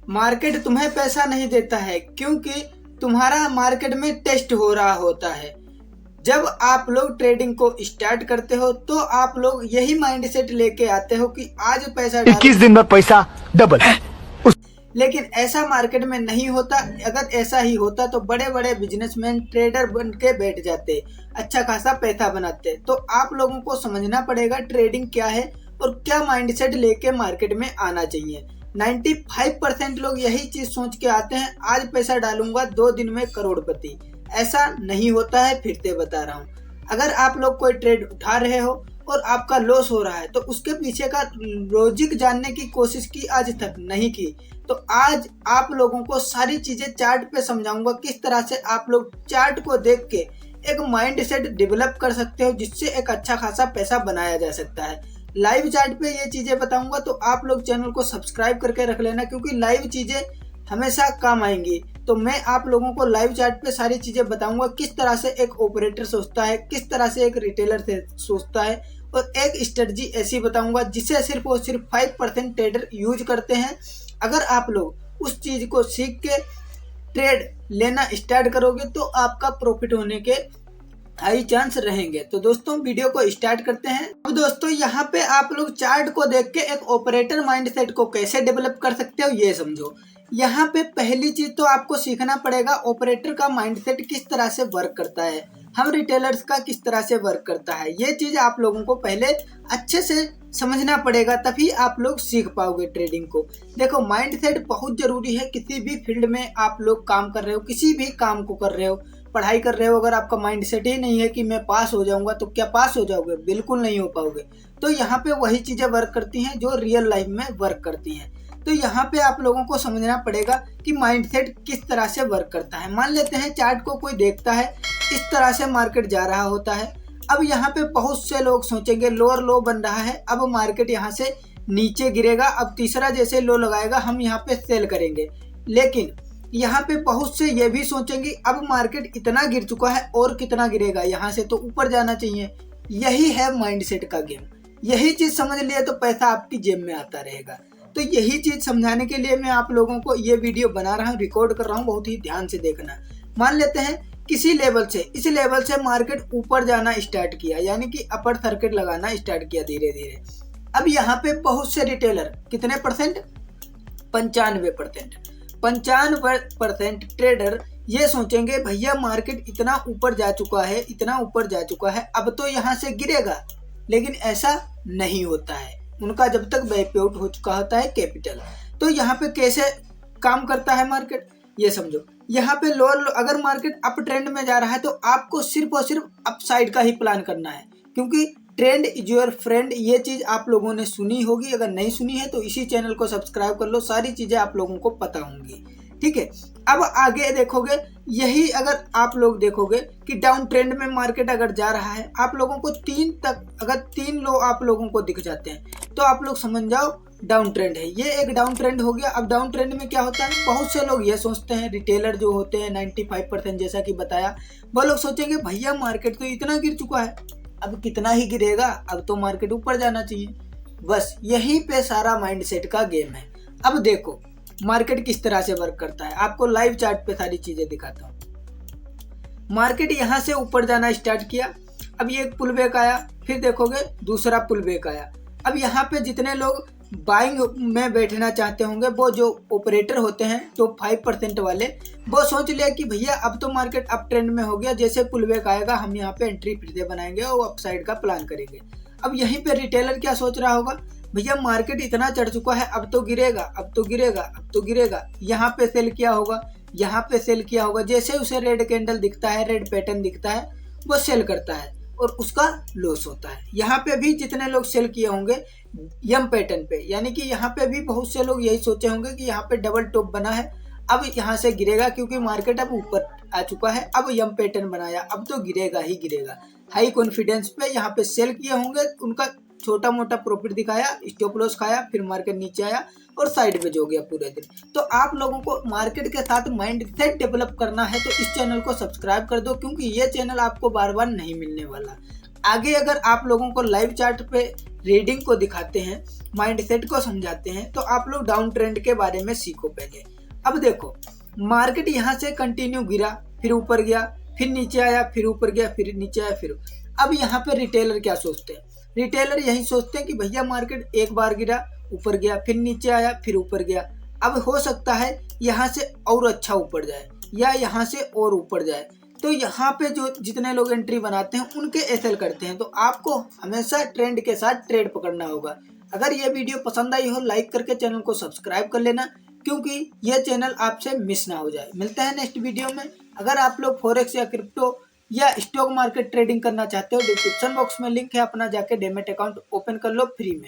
Market तुम्हें पैसा नहीं देता है क्योंकि तुम्हारा मार्केट में टेस्ट हो रहा होता है। जब आप लोग ट्रेडिंग को स्टार्ट करते हो तो आप लोग यही माइंडसेट लेके आते हो कि आज पैसा 21 दिन में पैसा डबल। लेकिन ऐसा मार्केट में नहीं होता। अगर ऐसा ही होता तो बड़े बड़े बिजनेसमैन ट्रेडर बन के बैठ जाते, अच्छा खासा पैसा बनाते। तो आप लोगों को समझना पड़ेगा ट्रेडिंग क्या है और क्या माइंडसेट लेके मार्केट में आना चाहिए। 95% लोग यही चीज सोच के आते हैं, आज पैसा डालूंगा 2 दिन में करोड़पति। ऐसा नहीं होता है, फिर से बता रहा हूँ। अगर आप लोग कोई ट्रेड उठा रहे हो और आपका लॉस हो रहा है तो उसके पीछे का लॉजिक जानने की कोशिश की आज तक नहीं की। तो आज आप लोगों को सारी चीजें चार्ट पे समझाऊंगा, किस तरह से आप लोग चार्ट को देख के एक माइंडसेट डेवलप कर सकते हो जिससे एक अच्छा खासा पैसा बनाया जा सकता है। लाइव चार्ट पे ये चीजें बताऊंगा तो आप लोग चैनल को सब्सक्राइब करके रख लेना, क्योंकि लाइव चीजें हमेशा काम आएंगी। तो मैं आप लोगों को लाइव चार्ट पे सारी चीजें बताऊंगा, किस तरह से एक ऑपरेटर सोचता है, किस तरह से एक रिटेलर से सोचता है, और एक स्ट्रेटजी ऐसी बताऊंगा जिसे सिर्फ और सिर्फ 5% ट्रेडर यूज करते हैं। अगर आप लोग उस चीज को सीख के ट्रेड लेना स्टार्ट करोगे तो आपका प्रॉफिट होने के हाई चांस रहेंगे। तो दोस्तों वीडियो को स्टार्ट करते हैं। अब दोस्तों यहाँ पे आप लोग चार्ट को देख के एक ऑपरेटर माइंडसेट को कैसे डेवलप कर सकते हो ये समझो। यहाँ पे पहली चीज तो आपको सीखना पड़ेगा ऑपरेटर का माइंडसेट किस तरह से वर्क करता है, हम रिटेलर्स का किस तरह से वर्क करता है। ये चीज आप लोगों को पहले अच्छे से समझना पड़ेगा, तभी आप लोग सीख पाओगे ट्रेडिंग को। देखो माइंडसेट बहुत जरूरी है। किसी भी फील्ड में आप लोग काम कर रहे हो, किसी भी काम को कर रहे हो, पढ़ाई कर रहे हो, अगर आपका माइंडसेट ही नहीं है कि मैं पास हो जाऊंगा तो क्या पास हो जाओगे? बिल्कुल नहीं हो पाओगे। तो यहाँ पे वही चीजें वर्क करती हैं जो रियल लाइफ में वर्क करती हैं। तो यहाँ पे आप लोगों को समझना पड़ेगा कि माइंडसेट किस तरह से वर्क करता है। मान लेते हैं चार्ट को कोई देखता है, इस तरह से मार्केट जा रहा होता है। अब यहाँ पे बहुत से लोग सोचेंगे लोअर लो बन रहा है, अब मार्केट यहाँ से नीचे गिरेगा, अब तीसरा जैसे लो लगाएगा हम यहाँ पे सेल करेंगे। लेकिन यहाँ पे बहुत से ये भी सोचेंगे अब मार्केट इतना गिर चुका है और कितना गिरेगा, यहाँ से तो ऊपर जाना चाहिए। यही है माइंडसेट का गेम। यही चीज समझ लिया तो पैसा आपकी जेब में आता रहेगा। तो यही चीज समझाने के लिए मैं आप लोगों को ये वीडियो बना रहा हूँ, रिकॉर्ड कर रहा हूँ, बहुत ही ध्यान से देखना। मान लेते हैं किसी लेवल से, इस लेवल से मार्केट ऊपर जाना स्टार्ट किया, यानी कि अपर सर्किट लगाना स्टार्ट किया धीरे धीरे। अब यहाँ पे बहुत से रिटेलर कितने परसेंट? 95%। 95% ट्रेडर ये सोचेंगे भैया मार्केट इतना ऊपर जा चुका है, इतना ऊपर जा चुका है, अब तो यहाँ से गिरेगा। लेकिन ऐसा नहीं होता है। उनका जब तक वाइप आउट हो चुका होता है कैपिटल। तो यहाँ पे कैसे काम करता है मार्केट ये समझो। यहाँ पे लोअर, अगर मार्केट अप ट्रेंड में जा रहा है तो आपको सिर्फ और सिर्फ अप साइड का ही प्लान करना है, क्योंकि ट्रेंड इज योर फ्रेंड। ये चीज आप लोगों ने सुनी होगी, अगर नहीं सुनी है तो इसी चैनल को सब्सक्राइब कर लो, सारी चीजें आप लोगों को पता होंगी। ठीक है, अब आगे देखोगे, यही अगर आप लोग देखोगे कि डाउन ट्रेंड में मार्केट अगर जा रहा है, आप लोगों को 3 तक, अगर 3 लो आप लोगों को दिख जाते हैं तो आप लोग समझ जाओ डाउन ट्रेंड है। ये एक डाउन ट्रेंड हो गया। अब डाउन ट्रेंड में क्या होता है, बहुत से लोग ये सोचते हैं, रिटेलर जो होते हैं 95% जैसा कि बताया, वो लोग सोचेंगे भैया मार्केट तो इतना गिर चुका है, अब कितना ही गिरेगा, अब तो मार्केट ऊपर जाना चाहिए। बस यहीं पे सारा माइंडसेट का गेम है। अब देखो मार्केट किस तरह से वर्क करता है, आपको लाइव चार्ट पे सारी चीजें दिखाता हूँ। मार्केट यहाँ से ऊपर जाना स्टार्ट किया, अब ये एक पुल बैक आया, फिर देखोगे दूसरा पुल बैक आया। अब यहाँ पे जितने लोग बाइंग में बैठना चाहते होंगे, वो जो ऑपरेटर होते हैं तो 5% वाले, वो सोच लिया कि भैया अब तो मार्केट अप ट्रेंड में हो गया, जैसे पुल बैक आएगा हम यहाँ पे एंट्री फिर से बनाएंगे और अप साइड का प्लान करेंगे। अब यहीं पे रिटेलर क्या सोच रहा होगा, भैया मार्केट इतना चढ़ चुका है, अब तो गिरेगा, अब तो गिरेगा, अब तो गिरेगा। यहाँ पे सेल किया होगा, यहाँ पे सेल किया होगा, जैसे उसे रेड कैंडल दिखता है, रेड पैटर्न दिखता है, वो सेल करता है और उसका लॉस होता है। यहाँ पे भी जितने लोग सेल किए होंगे यम पैटर्न पे, यानी कि यहाँ पे भी बहुत से लोग यही सोचे होंगे कि यहाँ पे डबल टॉप बना है, अब यहाँ से गिरेगा क्योंकि मार्केट अब ऊपर आ चुका है, अब यम पैटर्न बनाया, अब तो गिरेगा ही गिरेगा। हाई कॉन्फिडेंस पे यहाँ पे सेल किए होंगे, उनका छोटा मोटा प्रॉफिट दिखाया, स्टॉप लॉस खाया, फिर मार्केट नीचे आया और साइड पे हो गया पूरे दिन। तो आप लोगों को मार्केट के साथ माइंडसेट डेवलप करना है तो इस चैनल को सब्सक्राइब कर दो, क्योंकि ये चैनल आपको बार बार नहीं मिलने वाला। आगे अगर आप लोगों को लाइव चार्ट पे रीडिंग को दिखाते हैं, माइंडसेट को समझाते हैं, तो आप लोग डाउन ट्रेंड के बारे में सीखो पहले। अब देखो मार्केट यहाँ से कंटिन्यू गिरा, फिर ऊपर गया, फिर नीचे आया, फिर ऊपर गया, फिर नीचे आया, फिर अब यहाँ पे रिटेलर क्या सोचते हैं? रिटेलर यही सोचते हैं कि भैया मार्केट एक बार गिरा, ऊपर गया, फिर नीचे आया, फिर ऊपर गया, अब हो सकता है यहाँ से और अच्छा ऊपर जाए या यहाँ से और ऊपर जाए। तो यहाँ पे जो जितने लोग एंट्री बनाते हैं उनके एसएल करते हैं। तो आपको हमेशा ट्रेंड के साथ ट्रेड पकड़ना होगा। अगर ये वीडियो पसंद आई हो लाइक करके चैनल को सब्सक्राइब कर लेना, क्योंकि ये चैनल आपसे मिस ना हो जाए। मिलते हैं नेक्स्ट वीडियो में। अगर आप लोग फॉरेक्स या क्रिप्टो या स्टॉक मार्केट ट्रेडिंग करना चाहते हो, डिस्क्रिप्शन बॉक्स में लिंक है, अपना जाके डेमेट अकाउंट ओपन कर लो फ्री में।